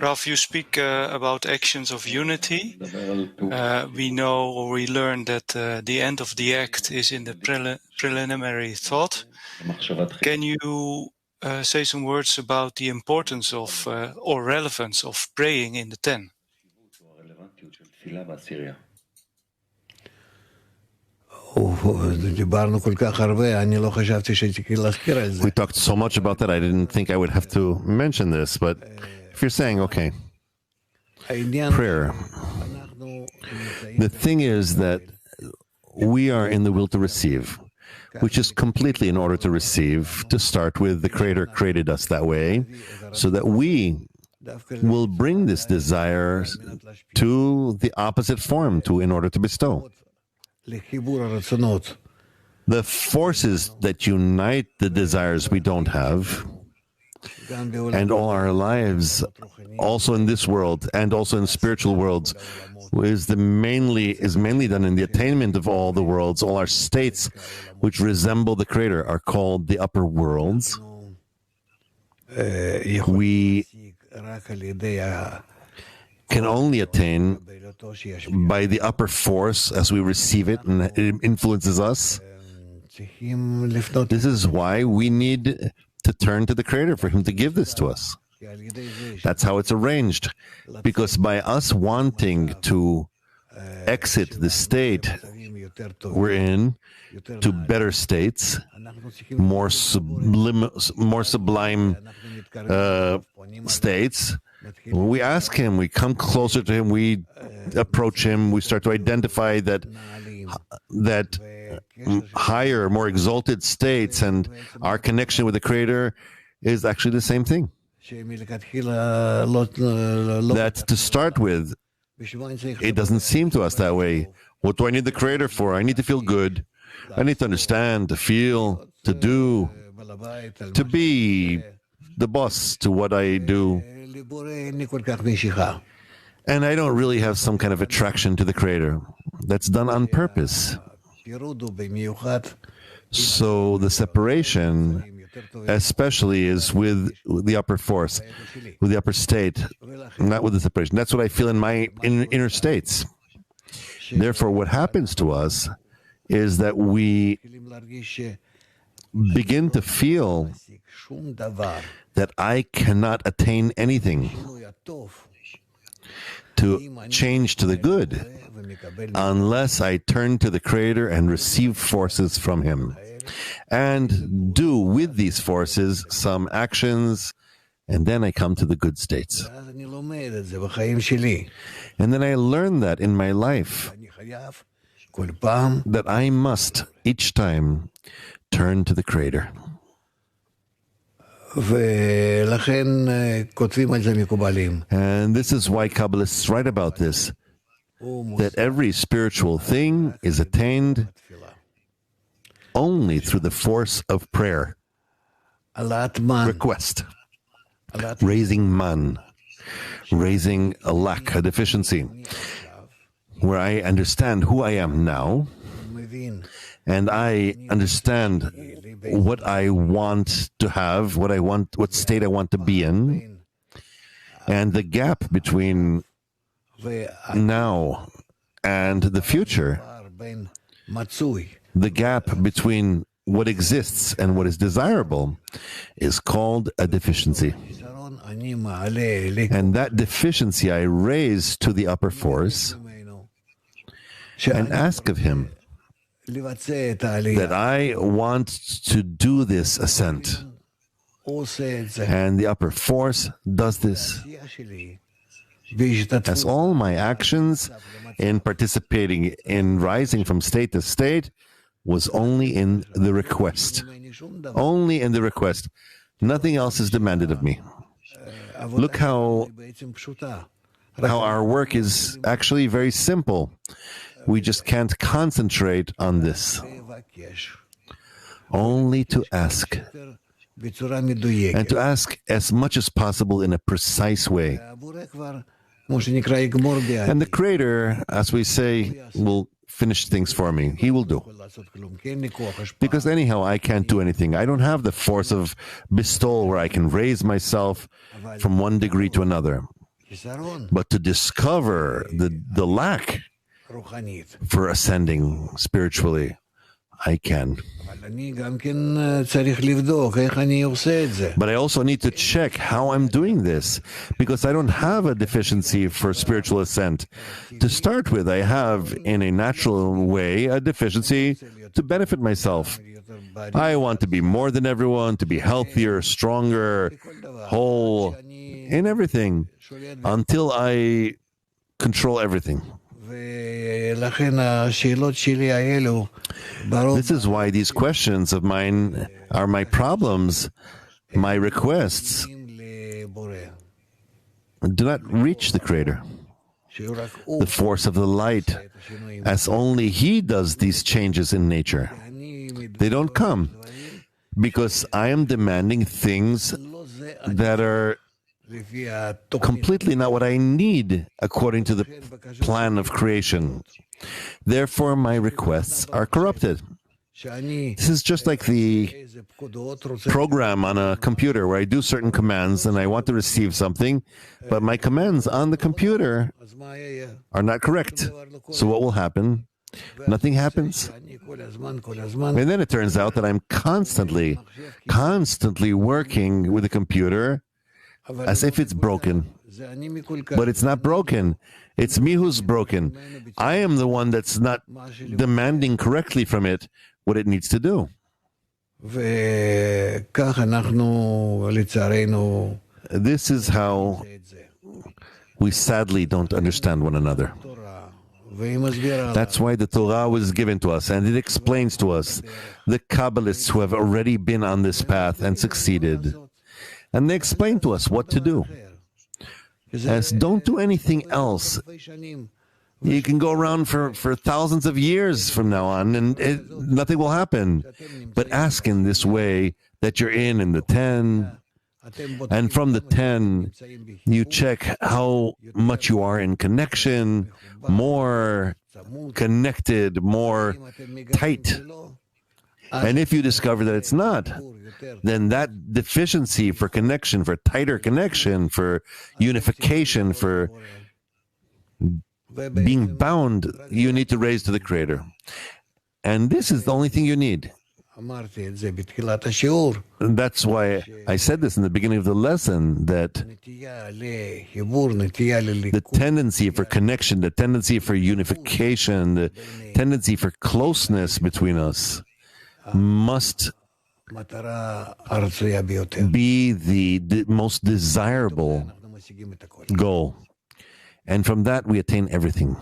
Ralph, you speak about actions of unity. We know or we learn that the end of the act is in the preliminary thought. Can you say some words about the importance of or relevance of praying in the 10? We talked so much about that, I didn't think I would have to mention this, but if you're saying, okay, prayer, the thing is that we are in the will to receive, which is completely in order to receive. To start with, the Creator created us that way, so that we will bring this desire to the opposite form, in order to bestow. The forces that unite the desires we don't have, and all our lives, also in this world and also in spiritual worlds, is mainly done in the attainment of all the worlds. All our states, which resemble the Creator, are called the upper worlds. We can only attain by the upper force as we receive it, and it influences us. This is why we need to turn to the Creator for Him to give this to us. That's how it's arranged. Because by us wanting to exit the state we're in to better states, more sublime states, when we ask Him, we come closer to Him, we approach Him, we start to identify that higher, more exalted states, and our connection with the Creator is actually the same thing. That to start with, it doesn't seem to us that way. What do I need the Creator for? I need to feel good. I need to understand, to feel, to do, to be the boss to what I do. And I don't really have some kind of attraction to the Creator. That's done on purpose. So the separation, especially, is with the upper force, with the upper state, not with the separation. That's what I feel in my inner states. Therefore, what happens to us is that we begin to feel that I cannot attain anything to change to the good unless I turn to the Creator and receive forces from Him and do with these forces some actions, and then I come to the good states. And then I learn that in my life, that I must each time turn to the Creator. And this is why Kabbalists write about this, that every spiritual thing is attained only through the force of prayer, request, raising man, raising a lack, a deficiency, where I understand who I am now, and I understand what I want to have, what state I want to be in, and the gap between now and the future, the gap between what exists and what is desirable, is called a deficiency. And that deficiency I raise to the upper force and ask of Him that I want to do this ascent. And the upper force does this. As all my actions in participating in rising from state to state was only in the request. Only in the request. Nothing else is demanded of me. Look how our work is actually very simple. We just can't concentrate on this. Only to ask. And to ask as much as possible in a precise way. And the Creator, as we say, will finish things for me. He will do. Because anyhow, I can't do anything. I don't have the force of bestowal where I can raise myself from one degree to another. But to discover the lack for ascending spiritually, I can. But I also need to check how I'm doing this, because I don't have a deficiency for spiritual ascent. To start with, I have, in a natural way, a deficiency to benefit myself. I want to be more than everyone, to be healthier, stronger, whole, in everything, until I control everything. This is why these questions of mine are my problems, my requests do not reach the Creator. The force of the light, as only He does these changes in nature. They don't come because I am demanding things that are completely not what I need according to the plan of creation. Therefore, my requests are corrupted. This is just like the program on a computer where I do certain commands and I want to receive something, but my commands on the computer are not correct. So what will happen? Nothing happens. And then it turns out that I'm constantly working with the computer as if it's broken. But it's not broken. It's me who's broken. I am the one that's not demanding correctly from it what it needs to do. This is how we sadly don't understand one another. That's why the Torah was given to us, and it explains to us the Kabbalists who have already been on this path and succeeded. And they explain to us what to do. As don't do anything else. You can go around for thousands of years from now on, and nothing will happen. But ask in this way that you're in the 10, and from the 10, you check how much you are in connection, more connected, more tight. And if you discover that it's not, then that deficiency for connection, for tighter connection, for unification, for being bound, you need to raise to the Creator. And this is the only thing you need. And that's why I said this in the beginning of the lesson, that the tendency for connection, the tendency for unification, the tendency for closeness between us must be the most desirable goal. And from that we attain everything.